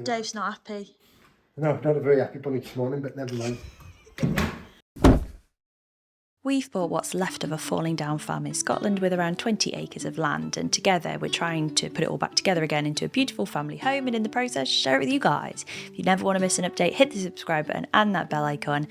Dave's not happy. No, not a very happy bunny this morning, but never mind. We've bought what's left of a falling down farm in Scotland with around 20 acres of land, and together we're trying to put it all back together again into a beautiful family home, and in the process share it with you guys. If you never want to miss an update, hit the subscribe button and that bell icon.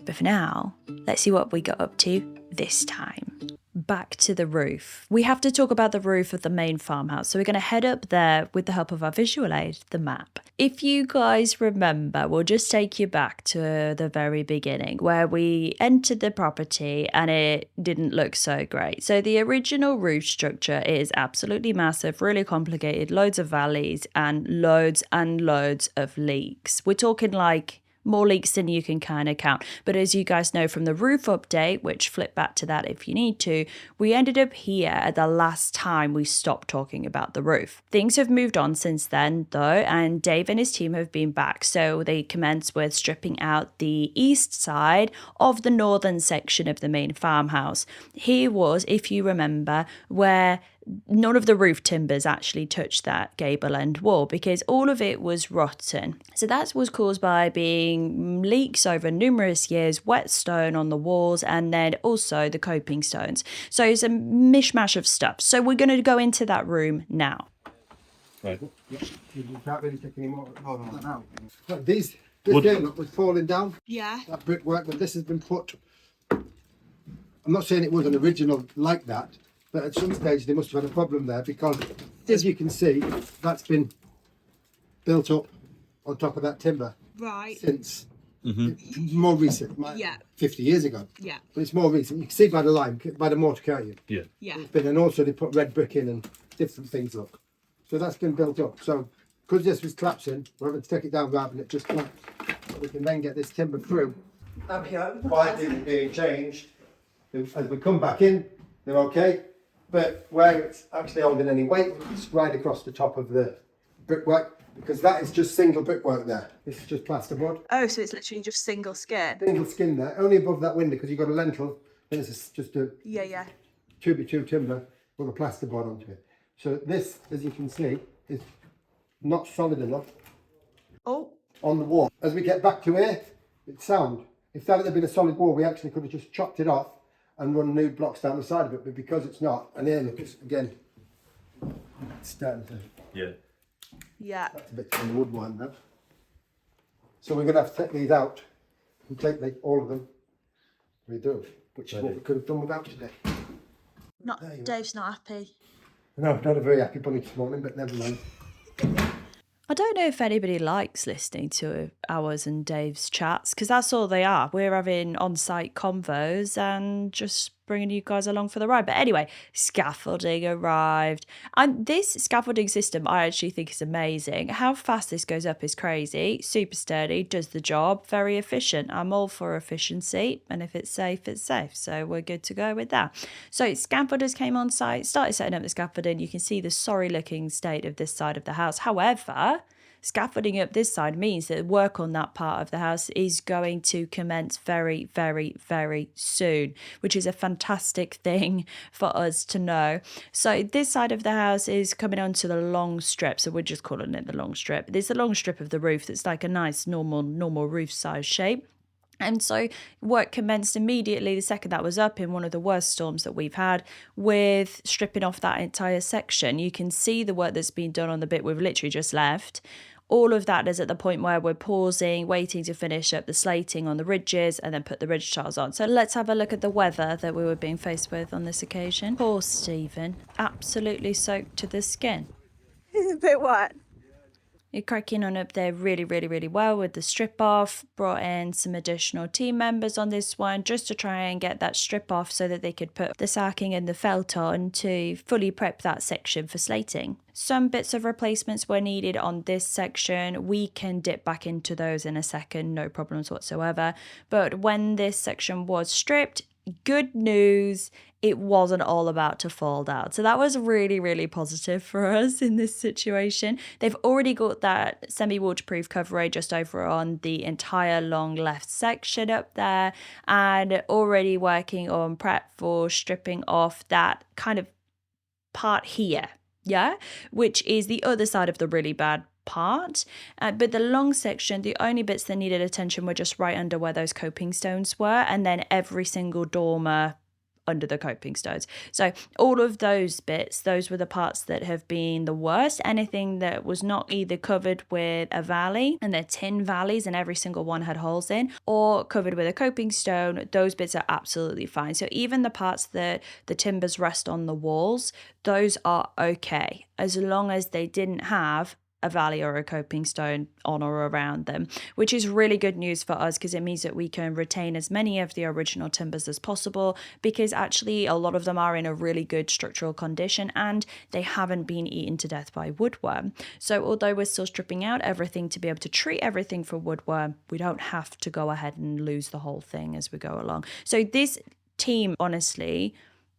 But for now, let's see what we got up to this time. Back to the roof. We have to talk about the roof of the main farmhouse, so we're going to head up there with the help of our visual aid, the map. If you guys remember, we'll just take you back to the very beginning where we entered the property and it didn't look so great. So the original roof structure is absolutely massive, really complicated, loads of valleys and loads of leaks. We're talking like more leaks than you can kind of count. But as you guys know from the roof update, which flip back to that if you need to, we ended up here at the last time we stopped talking about the roof. Things have moved on since then though, and Dave and his team have been back. So they commenced with stripping out the east side of the northern section of the main farmhouse. Here was, if you remember, where none of the roof timbers actually touched that gable end wall because all of it was rotten. So that was caused by being leaks over numerous years, wet stone on the walls, and then also the coping stones. So it's a mishmash of stuff. So we're going to go into that room now. Right. You can't really take any more on that now. Look, this here was falling down. Yeah. That brickwork, but this has been put. I'm not saying it was an original like that, but at some stage they must have had a problem there because, as you can see, that's been built up on top of that timber. Right. Since more recent, 50 years ago. Yeah. But it's more recent. You can see by the line, by the mortar, can't you? Yeah. Yeah. It's been, and also they put red brick in and different things up. So that's been built up. So because this was collapsing, we're having to take it down rather than it just collapse. So we can then get this timber through. Why it isn't being changed? As we come back in, they're okay. But where it's actually holding any weight, it's right across the top of the brickwork, because that is just single brickwork there. This is just plasterboard. Oh, so it's literally just single skin. Single skin there, only above that window, because you've got a lentil, and it's just a 2x2 timber with a plasterboard onto it. So this, as you can see, is not solid enough on the wall. As we get back to here, it's sound. If that had been a solid wall, we actually could have just chopped it off and run new blocks down the side of it, but because it's not, and here look, it's again, it's starting to. Yeah. That's a bit from the wood one now. So we're going to have to take these out completely, all of them. We do, which is what we could have done without today. Dave's not happy. No, not a very happy bunny this morning, but never mind. I don't know if anybody likes listening to ours and Dave's chats, because that's all they are. We're having on-site convos and just bringing you guys along for the ride. But anyway, scaffolding arrived. And this scaffolding system I actually think is amazing. How fast this goes up is crazy. Super sturdy, does the job, very efficient. I'm all for efficiency, and if it's safe, it's safe. So we're good to go with that. So scaffolders came on site, started setting up the scaffolding. You can see the sorry looking state of this side of the house. However, scaffolding up this side means that work on that part of the house is going to commence very, very, very soon, which is a fantastic thing for us to know. So this side of the house is coming onto the long strip. So we're just calling it the long strip. There's a long strip of the roof that's like a nice normal roof size shape. And so work commenced immediately the second that was up in one of the worst storms that we've had, with stripping off that entire section. You can see the work that's been done on the bit we've literally just left. All of that is at the point where we're pausing, waiting to finish up the slating on the ridges and then put the ridge tiles on. So let's have a look at the weather that we were being faced with on this occasion. Poor Stephen, absolutely soaked to the skin. It's a bit wet. You're cracking on up there really well with the strip off. Brought in some additional team members on this one just to try and get that strip off so that they could put the sacking and the felt on to fully prep that section for slating. Some bits of replacements were needed on this section. We can dip back into those in a second, no problems whatsoever. But when this section was stripped, good news, it wasn't all about to fall down. So that was really positive for us in this situation. They've already got that semi-waterproof covering just over on the entire long left section up there, and already working on prep for stripping off that kind of part here, which is the other side of the really bad part. But the long section, the only bits that needed attention were just right under where those coping stones were, and then every single dormer under the coping stones. So all of those bits, those were the parts that have been the worst. Anything that was not either covered with a valley, and they're tin valleys and every single one had holes in, or covered with a coping stone, those bits are absolutely fine. So even the parts that the timbers rest on the walls, those are okay, as long as they didn't have a valley or a coping stone on or around them, which is really good news for us because it means that we can retain as many of the original timbers as possible, because actually a lot of them are in a really good structural condition and they haven't been eaten to death by woodworm. So although we're still stripping out everything to be able to treat everything for woodworm, we don't have to go ahead and lose the whole thing as we go along. So this team, honestly,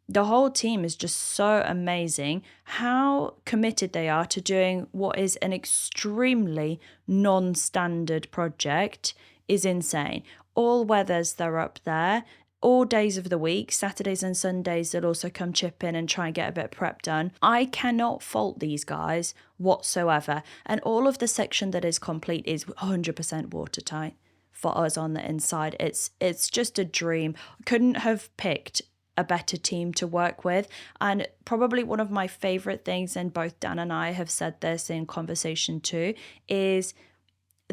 the whole team is just so amazing. How committed they are to doing what is an extremely non-standard project is insane. All weathers, they're up there. All days of the week, Saturdays and Sundays, they'll also come chip in and try and get a bit of prep done. I cannot fault these guys whatsoever. And all of the section that is complete is 100% watertight for us on the inside. It's just a dream. Couldn't have picked a better team to work with. And probably one of my favorite things, and both Dan and I have said this in conversation too, is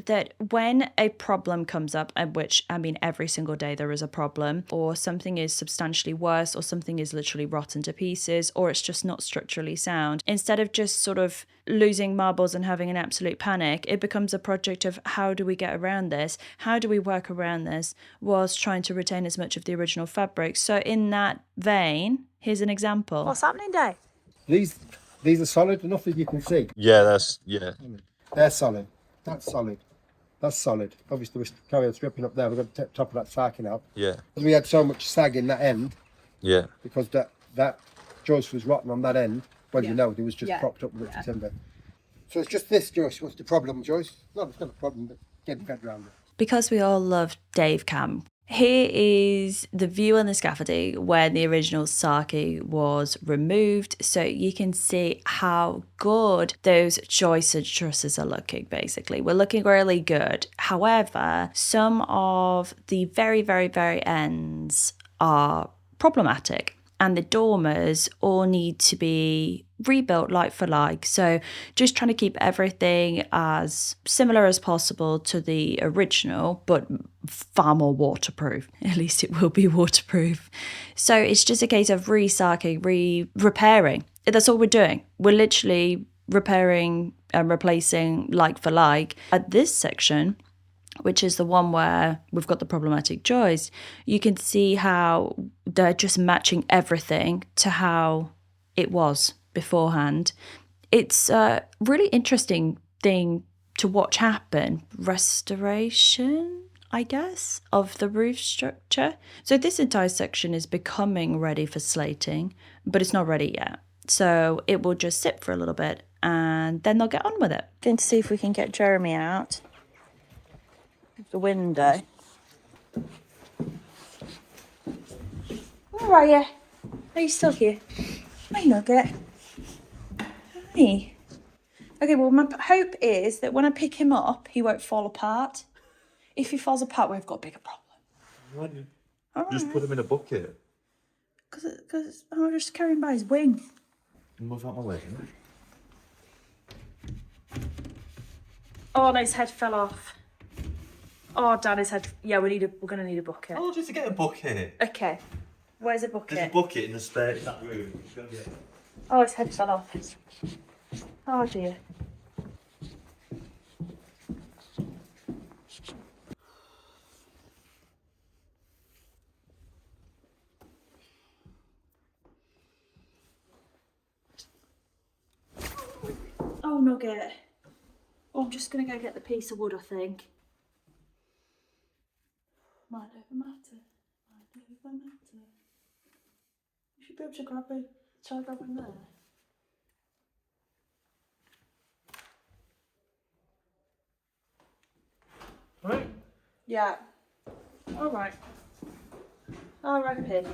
that when a problem comes up, and which, I mean, every single day there is a problem, or something is substantially worse, or something is literally rotten to pieces, or it's just not structurally sound, instead of just sort of losing marbles and having an absolute panic, it becomes a project of how do we get around this? How do we work around this whilst trying to retain as much of the original fabric? So in that vein, here's an example. What's happening, Dave? These are solid enough as you can see. Yeah, They're solid. That's solid. That's solid. Obviously, we're carry on stripping up there. We've got to take top of that sacking out. yeah, Because we had so much sag in that end, yeah. because that joist was rotten on that end. Well, you know, it was just propped up with the timber. So it's just this joist. What's the problem, Joyce? No, it's not a problem, but getting fed around it. Because we all love Dave Cam, here is the view on the scaffolding when the original sake was removed, so you can see how good those joists and trusses are looking. Basically, we're looking really good. However, some of the very, very, very ends are problematic, and the dormers all need to be rebuilt like for like. So just trying to keep everything as similar as possible to the original, but far more waterproof. At least it will be waterproof. So it's just a case of repairing. That's all we're doing. We're literally repairing and replacing like for like. At this section, which is the one where we've got the problematic joist, you can see how they're just matching everything to how it was beforehand. It's a really interesting thing to watch happen. Restoration, I guess, of the roof structure. So this entire section is becoming ready for slating, but it's not ready yet. So it will just sit for a little bit and then they'll get on with it. Going to see if we can get Jeremy out of the window. Where are you? Are you still here? Hi, Nugget. Hi. Okay, well, my hope is that when I pick him up, he won't fall apart. If he falls apart, we've got a bigger problem. Why just put him in a bucket? Because I'm just carrying by his wing. Move out my way. Oh, no, his head fell off. Oh, Dan, his head. Yeah, we're gonna need a bucket. Oh, just to get a bucket. Okay. Where's a bucket? There's a bucket in the spare in that room. Oh, his head fell off. Oh dear. Oh, Nugget. Oh, I'm just gonna go get the piece of wood, I think. Might never matter. You should be able to grab it. Shall I grab him there? Right. Yeah. Alright. R.I.P.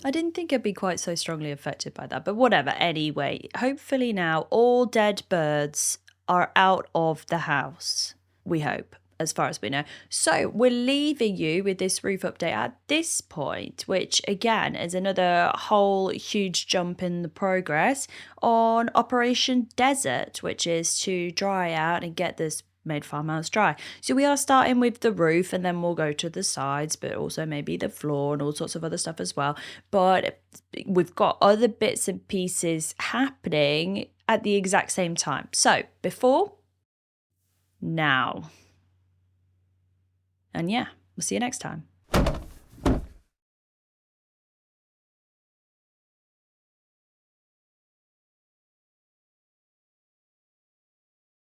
I didn't think I'd be quite so strongly affected by that, but whatever. Anyway, hopefully now all dead birds are out of the house, we hope, as far as we know. So we're leaving you with this roof update at this point, which again is another whole huge jump in the progress on Operation Desert, which is to dry out and get this made farmhouse dry. So we are starting with the roof, and then we'll go to the sides, but also maybe the floor and all sorts of other stuff as well. But we've got other bits and pieces happening at the exact same time. So before, now. And yeah, we'll see you next time.